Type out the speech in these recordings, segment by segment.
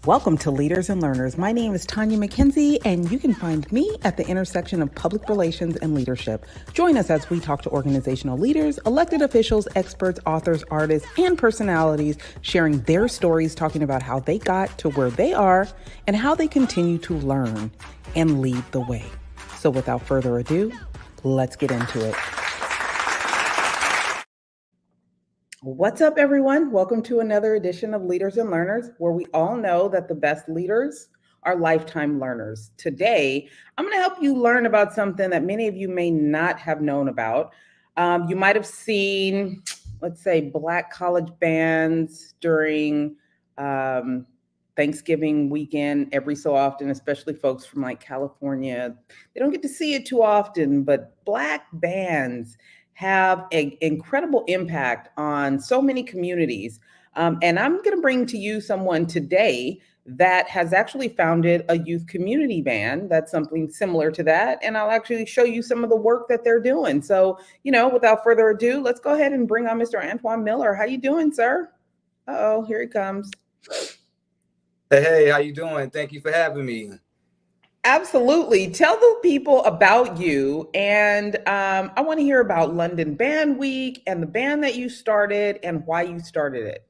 Welcome to Leaders and Learners. My name is Tanya McKenzie, and you can find me at the intersection of public relations and leadership. Join us as we talk to organizational leaders, elected officials, experts, authors, artists, and personalities, sharing their stories, talking about how they got to where they are and how they continue to learn and lead the way. So without further ado, let's get into it. What's up, everyone? Welcome to another edition of Leaders and Learners, where we all know that the best leaders are lifetime learners. Today, I'm going to help you learn about something that many of you may not have known about. You might have seen, let's say, Black college bands during Thanksgiving weekend every so often, especially folks from like California. They don't get to see it too often, but Black bands have an incredible impact on so many communities. And I'm going to bring to you someone today that has actually founded a youth community band that's something similar to that. And I'll actually show you some of the work that they're doing. So, without further ado, let's go ahead and bring on Mr. Antoine Miller. How you doing, sir? Uh-oh, here he comes. Hey, how you doing? Thank you for having me. Absolutely. Tell the people about you. And I want to hear about London Band Week and the band that you started and why you started it.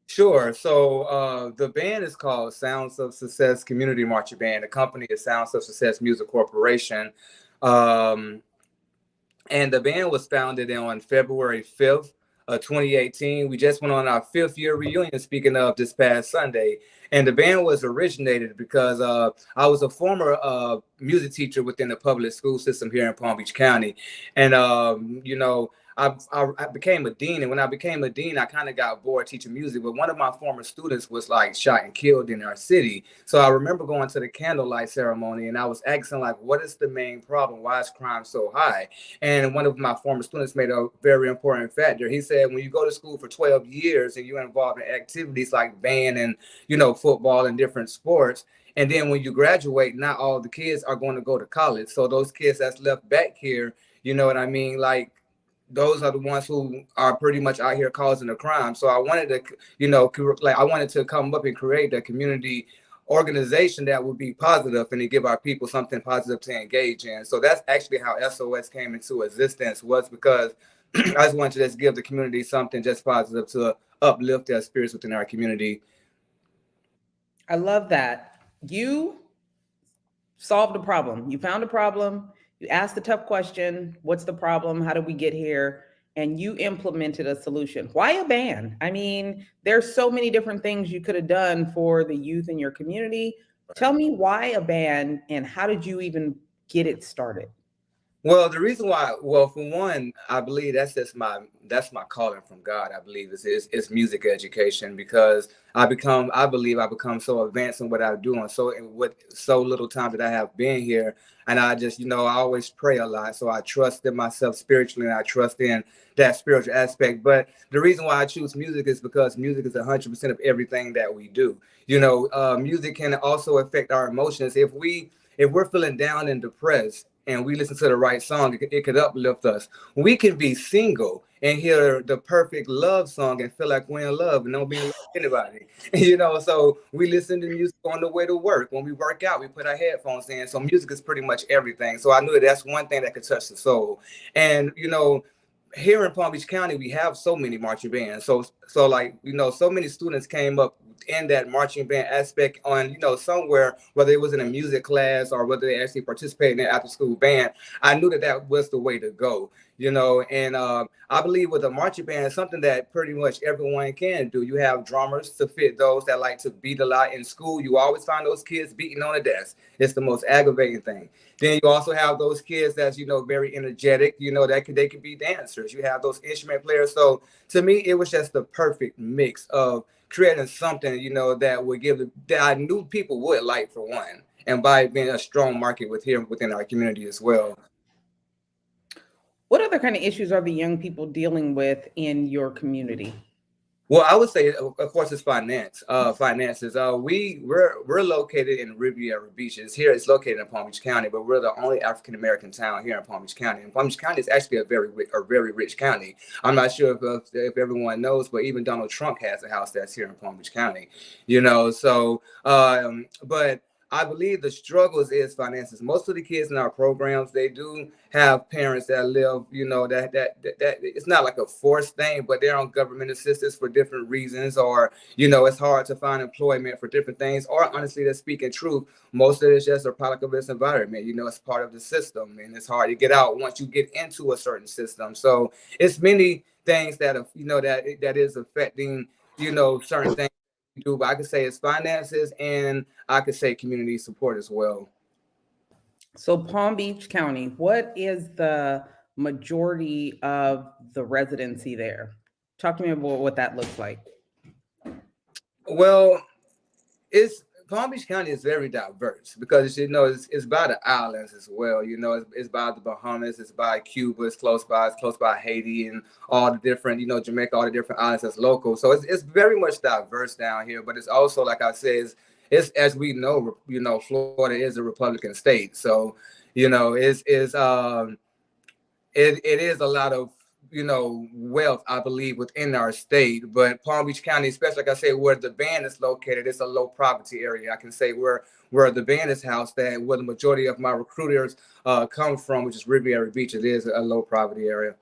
Sure. So the band is called Sounds of Success Community Marching Band. The company is Sounds of Success Music Corporation. And the band was founded on February 5th of 2018. We just went on our 5th year reunion, speaking of this past Sunday. And the band was originated because I was a former music teacher within the public school system here in Palm Beach County. And, I became a dean. And when I became a dean, I kind of got bored teaching music. But one of my former students was like shot and killed in our city. So I remember going to the candlelight ceremony and I was asking, like, what is the main problem? Why is crime so high? And one of my former students made a very important factor. He said, when you go to school for 12 years and you're involved in activities like band and, football and different sports, and then when you graduate, not all the kids are going to go to college. So those kids that's left back here, you know what I mean? Like, those are the ones who are pretty much out here causing the crime. So I wanted to, I wanted to come up and create a community organization that would be positive and to give our people something positive to engage in. So that's actually how SOS came into existence, was because I just wanted to just give the community something just positive to uplift their spirits within our community. I love that. You solved a problem. You found a problem. You asked the tough question, what's the problem? How did we get here? And you implemented a solution. Why a band? I mean, there's so many different things you could have done for the youth in your community. Tell me why a band and how did you even get it started? Well, the reason why, well, for one, I believe that's my calling from God. I believe it's music education, because I believe I become so advanced in what I do, and so with so little time that I have been here, and I just, I always pray a lot, so I trust in myself spiritually, and I trust in that spiritual aspect. But the reason why I choose music is because music is 100% of everything that we do. Music can also affect our emotions. If we're feeling down and depressed, and we listen to the right song, it could uplift us. We can be single and hear the perfect love song and feel like we're in love and don't be in love with anybody. So we listen to music on the way to work. When we work out, we put our headphones in. So music is pretty much everything. So I knew that's one thing that could touch the soul. And, here in Palm Beach County, we have so many marching bands. So so many students came up in that marching band aspect on, somewhere, whether it was in a music class or whether they actually participated in an after school band. I knew that was the way to go, and I believe with a marching band, it's something that pretty much everyone can do. You have drummers to fit those that like to beat a lot in school. You always find those kids beating on a desk. It's the most aggravating thing. Then you also have those kids that's, very energetic, they could be dancers. You have those instrument players. So to me, it was just the perfect mix of creating something, that would that I knew people would like, for one, and by being a strong market within our community as well. What other kind of issues are the young people dealing with in your community? Well, I would say, of course, it's finances. We're located in Riviera Beach. It's here. It's located in Palm Beach County, but we're the only African American town here in Palm Beach County. And Palm Beach County is actually a very rich county. I'm not sure if everyone knows, but even Donald Trump has a house that's here in Palm Beach County. So but I believe the struggles is finances. Most of the kids in our programs, they do have parents that live, that it's not like a forced thing, but they're on government assistance for different reasons, or, it's hard to find employment for different things, or honestly, to speak in truth, most of it's just a product of this environment. It's part of the system, and it's hard to get out once you get into a certain system. So it's many things that, that is affecting, certain things do, but I could say it's finances, and I could say community support as well. So Palm Beach County, what is the majority of the residency there? Talk to me about what that looks like. Well, it's Palm Beach County is very diverse because it's by the islands as well. It's by the Bahamas, it's by Cuba, it's close by Haiti, and all the different, Jamaica, all the different islands that's local. So it's very much diverse down here. But it's also, like I said, it's as we know, Florida is a Republican state. So it is a lot of wealth, I believe, within our state. But Palm Beach County, especially, like I say, where the band is located, it's a low poverty area. I can say where the band is housed, that where the majority of my recruiters come from, which is Riviera Beach. It is a low poverty area.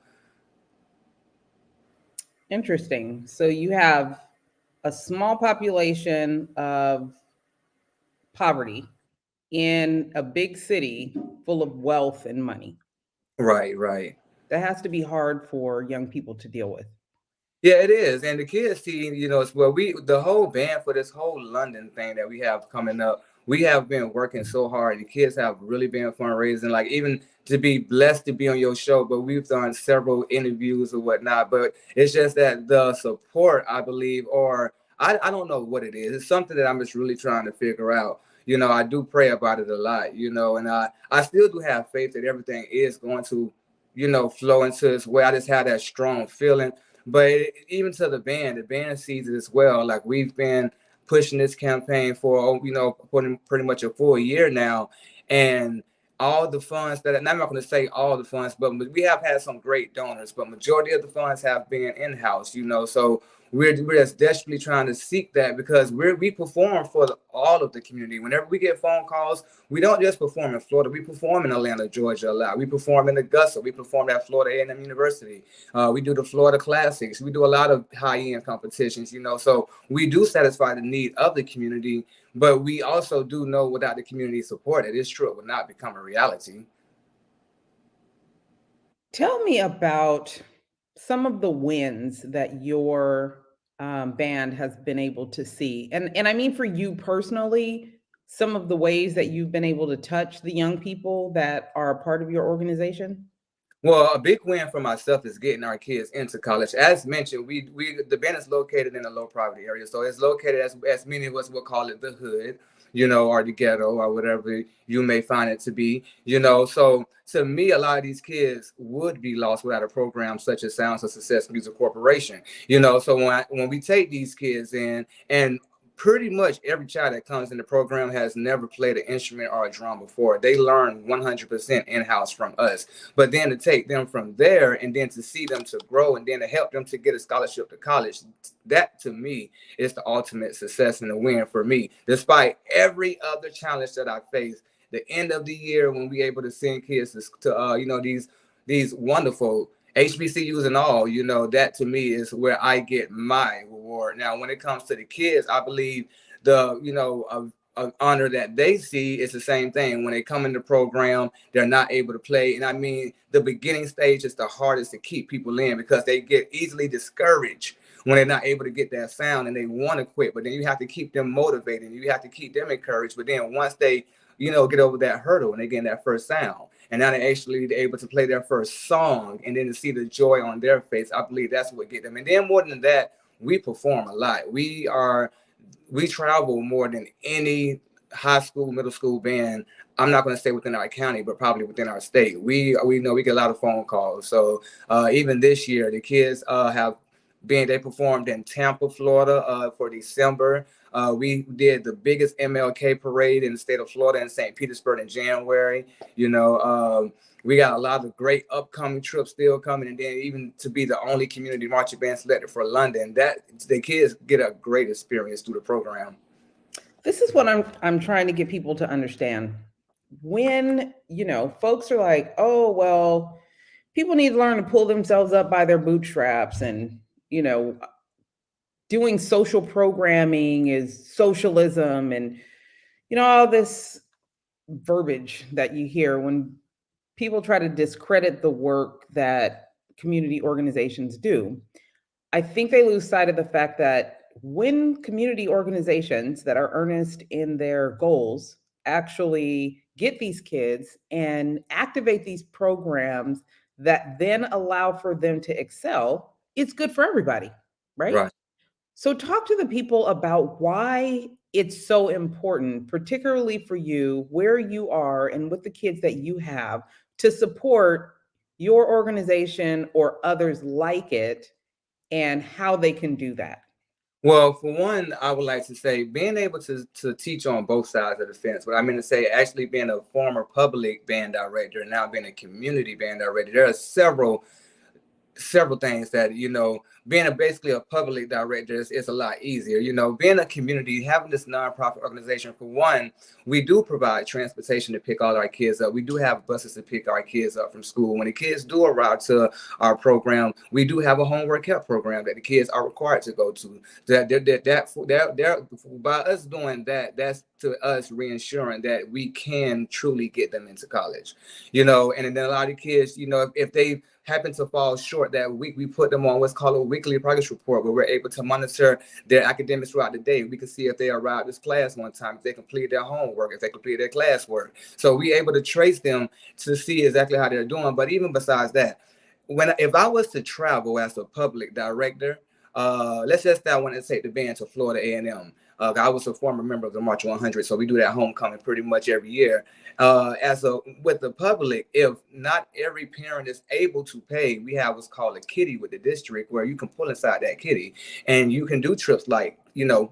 Interesting. So you have a small population of poverty in a big city full of wealth and money. Right. That has to be hard for young people to deal with. Yeah, it is. And the kids see, as well, the whole band for this whole London thing that we have coming up, we have been working so hard. The kids have really been fundraising, like even to be blessed to be on your show, but we've done several interviews or whatnot. But it's just that the support, I believe, or I don't know what it is. It's something that I'm just really trying to figure out. I do pray about it a lot, and I still do have faith that everything is going to, flow into its way. I just have that strong feeling. But even to the band sees it as well. Like, we've been pushing this campaign for, pretty much a full year now. And all the funds that, and I'm not going to say all the funds, but we have had some great donors, but majority of the funds have been in-house, so we're just desperately trying to seek that, because we perform for all of the community. Whenever we get phone calls, we don't just perform in Florida. We perform in Atlanta, Georgia a lot. We perform in Augusta. We perform at Florida A&M University. We do the Florida Classics. We do a lot of high-end competitions, so we do satisfy the need of the community, but we also do know without the community support, it is true, it would not become a reality. Tell me about some of the wins that your band has been able to see. And I mean, for you personally, some of the ways that you've been able to touch the young people that are a part of your organization. Well, a big win for myself is getting our kids into college. As mentioned, the band is located in a low poverty area, so it's located as many of us will call it the hood, or the ghetto, or whatever you may find it to be. So to me, a lot of these kids would be lost without a program such as Sounds of Success Music Corporation. So when we take these kids in, and pretty much every child that comes in the program has never played an instrument or a drum before. They learn 100% in-house from us. But then to take them from there, and then to see them to grow, and then to help them to get a scholarship to college, that to me is the ultimate success and the win for me. Despite every other challenge that I face, the end of the year when we able to send kids to these wonderful HBCUs and all, that to me is where I get my reward. Now, when it comes to the kids, I believe the honor that they see is the same thing. When they come in the program, they're not able to play. And I mean, the beginning stage is the hardest to keep people in, because they get easily discouraged when they're not able to get that sound and they want to quit. But then you have to keep them motivated, and you have to keep them encouraged. But then once they get over that hurdle and they get that first sound, and now they're actually able to play their first song, and then to see the joy on their face, I believe that's what get them. And then more than that, we perform a lot. We travel more than any high school, middle school band. I'm not going to say within our county, but probably within our state. We know we get a lot of phone calls. So even this year, the kids have They performed in Tampa, Florida, for December. We did the biggest MLK parade in the state of Florida in St. Petersburg in January. You know, we got a lot of great upcoming trips still coming, and then even to be the only community marching band selected for London, that the kids get a great experience through the program. This is what I'm trying to get people to understand. When, folks are like, "Oh, well, people need to learn to pull themselves up by their bootstraps," and, you know, doing social programming is socialism, and, all this verbiage that you hear when people try to discredit the work that community organizations do. I think they lose sight of the fact that when community organizations that are earnest in their goals actually get these kids and activate these programs that then allow for them to excel, it's good for everybody, right? Right. So, talk to the people about why it's so important, particularly for you, where you are, and with the kids that you have, to support your organization or others like it, and how they can do that. Well, for one, I would like to say being able to teach on both sides of the fence. What I mean to say, actually being a former public band director and now being a community band director, there are several things that being basically a public director is a lot easier. Being a community, having this nonprofit organization, for one, we do provide transportation to pick all our kids up. We do have buses to pick our kids up from school. When the kids do arrive to our program, we do have a homework help program that the kids are required to go to. By us doing that, that's to us reinsuring that we can truly get them into college. And then a lot of kids, if they happen to fall short that week, we put them on what's called a weekly progress report, where we're able to monitor their academics throughout the day. We can see if they arrived this class on time, if they completed their homework, if they completed their classwork. So we're able to trace them to see exactly how they're doing. But even besides that, if I was to travel as a public director, let's just say I want to take the band to Florida A&M. I was a former member of the March 100, so we do that homecoming pretty much every year. With the public, if not every parent is able to pay, we have what's called a kitty with the district, where you can pull inside that kitty and you can do trips like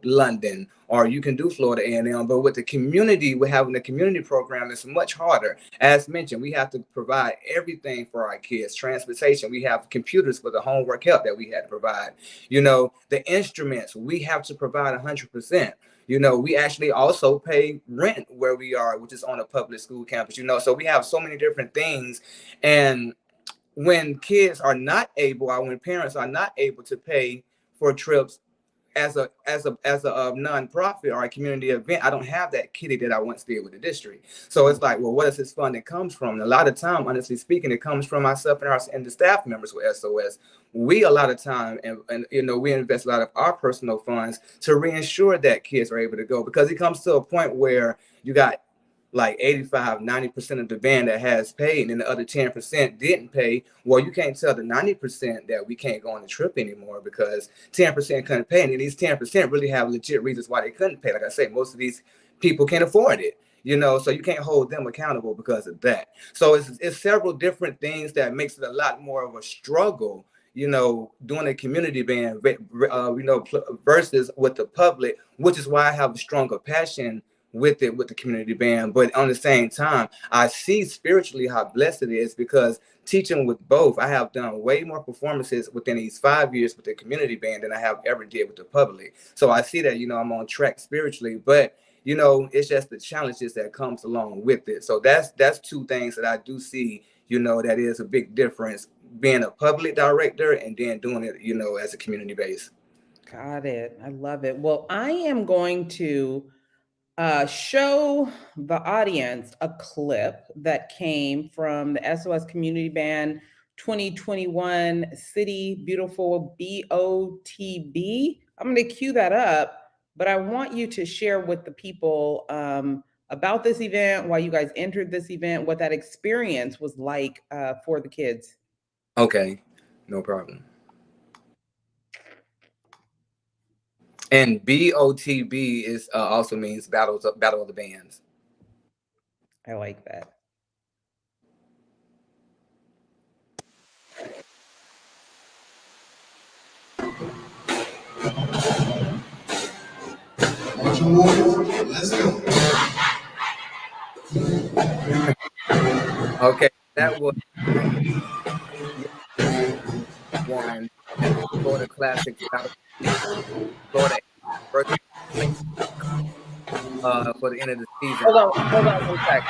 London, or you can do Florida A&M. But with the community, we're having the community program, it's much harder. As mentioned, we have to provide everything for our kids: transportation. We have computers for the homework help that we had to provide. The instruments we have to provide 100%. We actually also pay rent where we are, which is on a public school campus. So we have so many different things. And when kids are not able, or when parents are not able to pay for trips, as a nonprofit or a community event, I don't have that kitty that I once did with the district. So it's like, well, what is this funding comes from? And a lot of time, honestly speaking, it comes from myself and the staff members with SOS. We a lot of time and we invest a lot of our personal funds to reinsure that kids are able to go, because it comes to a point where you got like 85-90% of the band that has paid, and the other 10% didn't pay. Well, you can't tell the 90% that we can't go on the trip anymore because 10% couldn't pay, and then these 10% really have legit reasons why they couldn't pay. Like I say, most of these people can't afford it, so you can't hold them accountable because of that. So it's several different things that makes it a lot more of a struggle, doing a community band, versus with the public, which is why I have a stronger passion with the community band. But on the same time, I see spiritually how blessed it is, because teaching with both, I have done way more performances within these 5 years with the community band than I have ever did with the public. So I see that, I'm on track spiritually, but it's just the challenges that comes along with it. So that's two things that I do see, that is a big difference, being a public director and then doing it, as a community base. Got it. I love it. Well, I am going to show the audience a clip that came from the SOS Community Band 2021 City Beautiful BOTB. I'm going to cue that up, but I want you to share with the people about this event, why you guys entered this event, what that experience was like for the kids. Okay, no problem. And BOTB is also means Battle of the Bands. I like that. Let's go. Okay, that was one at the Florida Classic Battle Florida first place for the end of the season. Hold on one sec.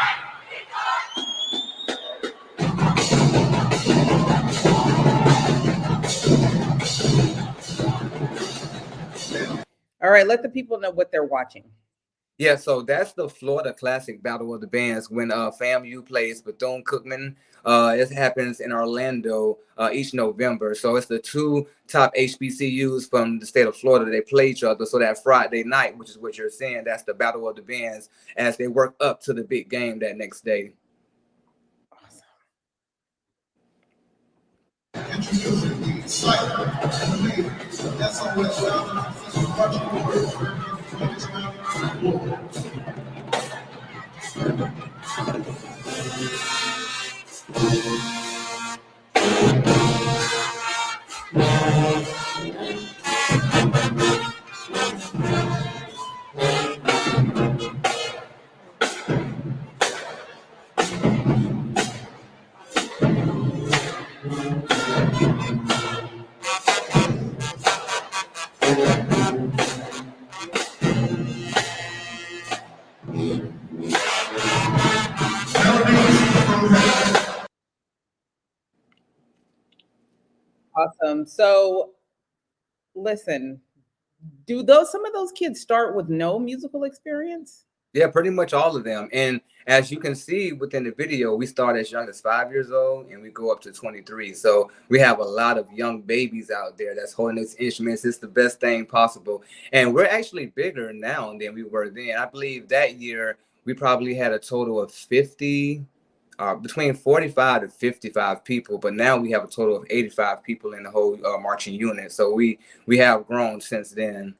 All right, let the people know what they're watching. Yeah, so that's the Florida Classic Battle of the Bands when FAMU plays Bethune-Cookman. It happens in Orlando each November. So it's the two top HBCUs from the state of Florida. They play each other. So that Friday night, which is what you're saying, that's the Battle of the Bands as they work up to the big game that next day. Introducing the excitement and the SOS Awesome. So listen, some of those kids start with no musical experience? Yeah, pretty much all of them. And as you can see within the video, we start as young as 5 years old and we go up to 23. So we have a lot of young babies out there that's holding these instruments. It's the best thing possible. And we're actually bigger now than we were then. I believe that year we probably had a total of 50, between 45 to 55 people. But now we have a total of 85 people in the whole marching unit. So we have grown since then.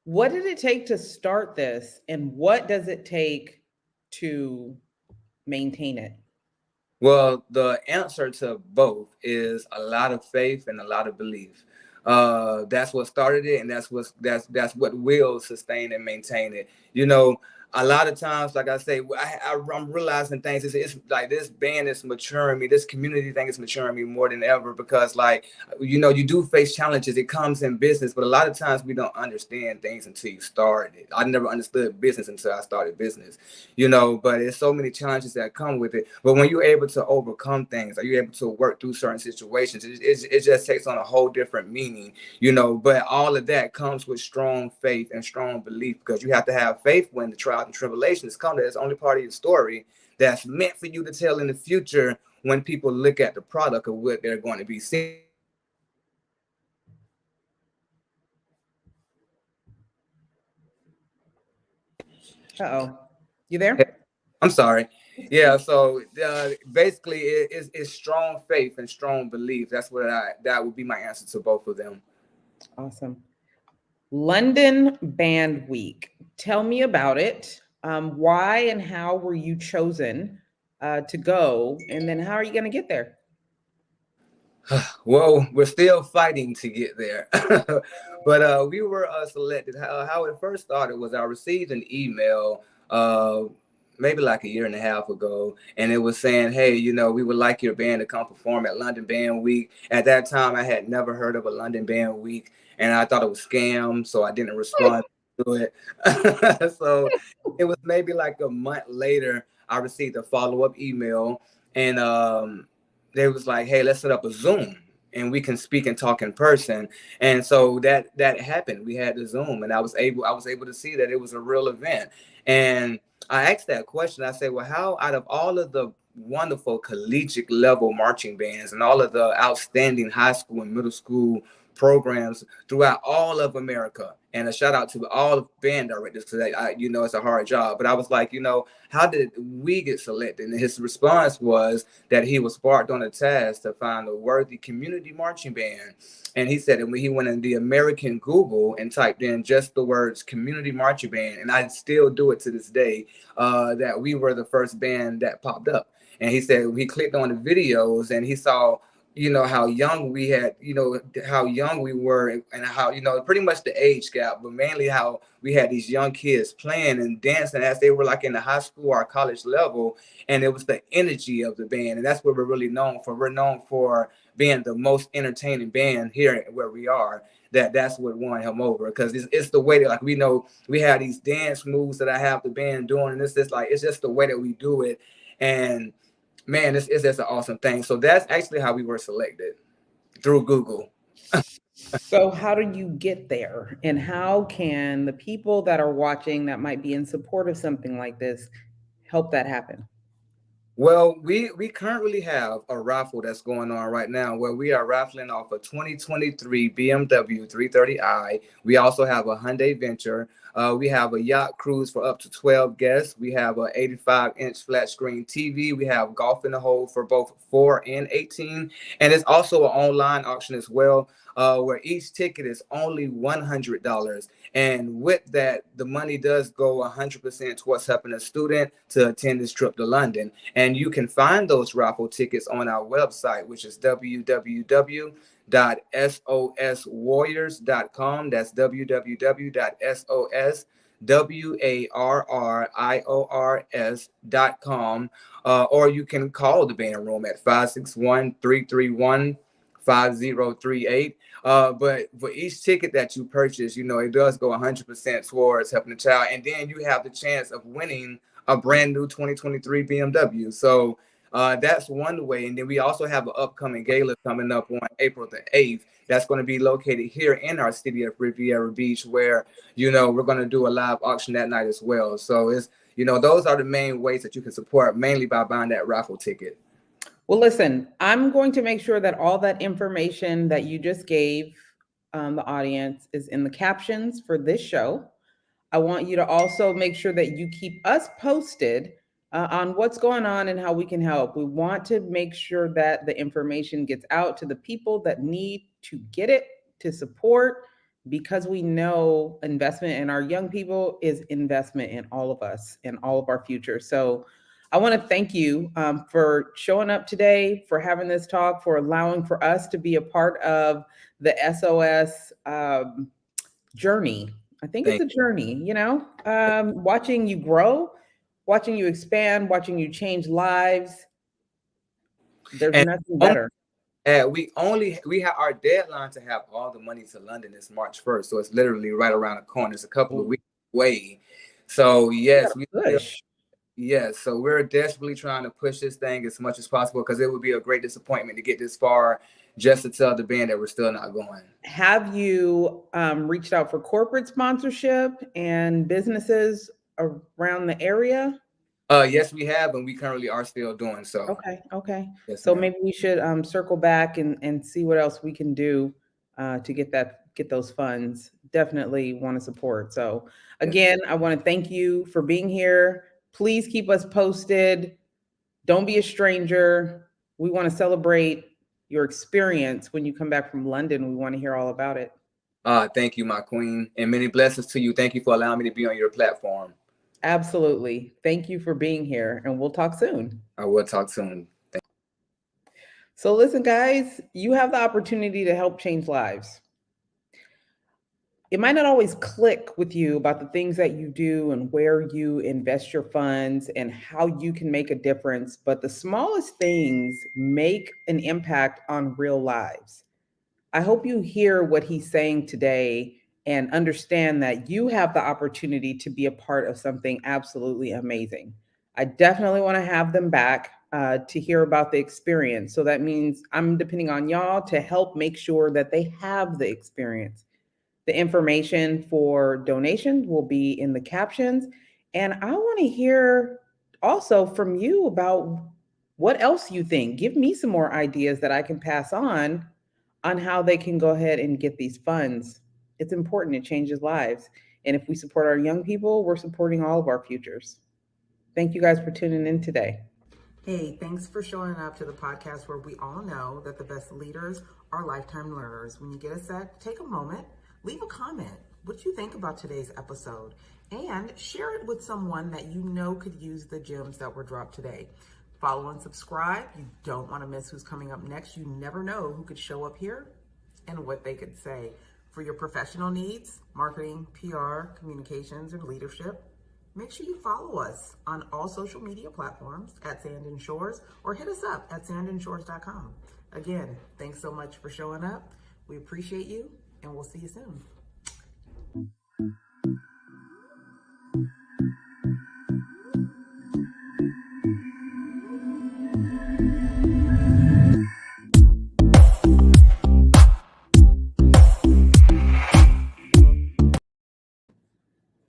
What did it take to start this, and what does it take to maintain it? Well, the answer to both is a lot of faith and a lot of belief. That's what started it, and that's what will sustain and maintain it. You know, a lot of times, like I say, I'm realizing things. It's like this band is maturing me. This community thing is maturing me more than ever because, like, you know, you do face challenges. It comes in business, but a lot of times we don't understand things until you start it. I never understood business until I started business, you know, but there's so many challenges that come with it. But when you're able to overcome things, are you able to work through certain situations, it just takes on a whole different meaning, you know. But all of that comes with strong faith and strong belief because you have to have faith when the trials and tribulations come. That's only part of your story that's meant for you to tell in the future when people look at the product of what they're going to be seeing. Uh-oh. You there? I'm sorry. Yeah, so basically it's strong faith and strong belief. That's what that would be my answer to both of them. Awesome. London Band Week. Tell me about it. Why and how were you chosen to go? And then how are you going to get there? Well, we're still fighting to get there. But we were selected. How it first started was I received an email maybe like a year and a half ago, and it was saying, hey, you know, we would like your band to come perform at London Band Week. At that time, I had never heard of a London Band Week, and I thought it was scam, so I didn't respond to it. So it was maybe like a month later, I received a follow-up email, and they was like, hey, let's set up a Zoom and we can speak and talk in person. And so that happened. We had the Zoom, and I was able to see that it was a real event. And I asked that question. I said, well, how out of all of the wonderful collegiate level marching bands and all of the outstanding high school and middle school programs throughout all of America, and a shout out to all of band directors because you know, it's a hard job. But I was like, you know, how did we get selected? And his response was that he was sparked on a task to find a worthy community marching band. And he said that when he went in the American Google and typed in just the words community marching band, and I still do it to this day, that we were the first band that popped up. And he said he clicked on the videos and he saw how young we had, how young we were, and how, pretty much the age gap, but mainly how we had these young kids playing and dancing as they were like in the high school or college level. And it was the energy of the band. And that's what we're really known for. We're known for being the most entertaining band here where we are. That's what won him over, because it's the way that, like, we know we have these dance moves that I have the band doing, and it's just the way that we do it. And man, it's just an awesome thing. So that's actually how we were selected, through Google. So how do you get there? And how can the people that are watching that might be in support of something like this help that happen? Well, we currently have a raffle that's going on right now where we are raffling off a 2023 BMW 330i. We also have a Hyundai Venture. We have a yacht cruise for up to 12 guests. We have a 85-inch flat screen TV. We have golf in the hole for both 4 and 18. And it's also an online auction as well, where each ticket is only $100. And with that, the money does go 100% towards helping a student to attend this trip to London. And you can find those raffle tickets on our website, which is www.soswarriors.com. That's www.soswarriors.com. Or you can call the band room at 561-331-5038. But for each ticket that you purchase, it does go 100% towards helping the child. And then you have the chance of winning a brand new 2023 BMW. So that's one way. And then we also have an upcoming gala coming up on April the 8th. That's going to be located here in our city of Riviera Beach, where, we're going to do a live auction that night as well. So those are the main ways that you can support, mainly by buying that raffle ticket. Well, listen, I'm going to make sure that all that information that you just gave the audience is in the captions for this show. I want you to also make sure that you keep us posted on what's going on and how we can help. We want to make sure that the information gets out to the people that need to get it, to support, because we know investment in our young people is investment in all of us and all of our future. So I want to thank you for showing up today, for having this talk, for allowing for us to be a part of the SOS journey. I think it's a journey, watching you grow, watching you expand, watching you change lives. There's nothing better. We have our deadline to have all the money to London is March 1st. So it's literally right around the corner. It's a couple of weeks away. So yes, so we're desperately trying to push this thing as much as possible, because it would be a great disappointment to get this far just to tell the band that we're still not going. Have you reached out for corporate sponsorship and businesses around the area? Yes, we have, and we currently are still doing so. Okay. Yes, so ma'am. maybe we should circle back and see what else we can do to get those funds. Definitely want to support. So again, I want to thank you for being here. Please keep us posted. Don't be a stranger. We want to celebrate your experience when you come back from London. We want to hear all about it. Thank you, my queen, and many blessings to you. Thank you for allowing me to be on your platform. Absolutely. Thank you for being here, and we'll talk soon. I will talk soon. So listen, guys, you have the opportunity to help change lives. It might not always click with you about the things that you do and where you invest your funds and how you can make a difference, but the smallest things make an impact on real lives. I hope you hear what he's saying today and understand that you have the opportunity to be a part of something absolutely amazing. I definitely want to have them back to hear about the experience. So that means I'm depending on y'all to help make sure that they have the experience. The information for donations will be in the captions. And I want to hear also from you about what else you think. Give me some more ideas that I can pass on how they can go ahead and get these funds. It's important. It changes lives. And if we support our young people, we're supporting all of our futures. Thank you guys for tuning in today. Hey, thanks for showing up to the podcast where we all know that the best leaders are lifetime learners. When you get a sec, take a moment, leave a comment. What you think about today's episode, and share it with someone that you know could use the gems that were dropped today. Follow and subscribe. You don't want to miss who's coming up next. You never know who could show up here and what they could say. For your professional needs, marketing, PR, communications, or leadership, make sure you follow us on all social media platforms at Sand and Shores, or hit us up at sandandshores.com. Again, thanks so much for showing up. We appreciate you, and we'll see you soon.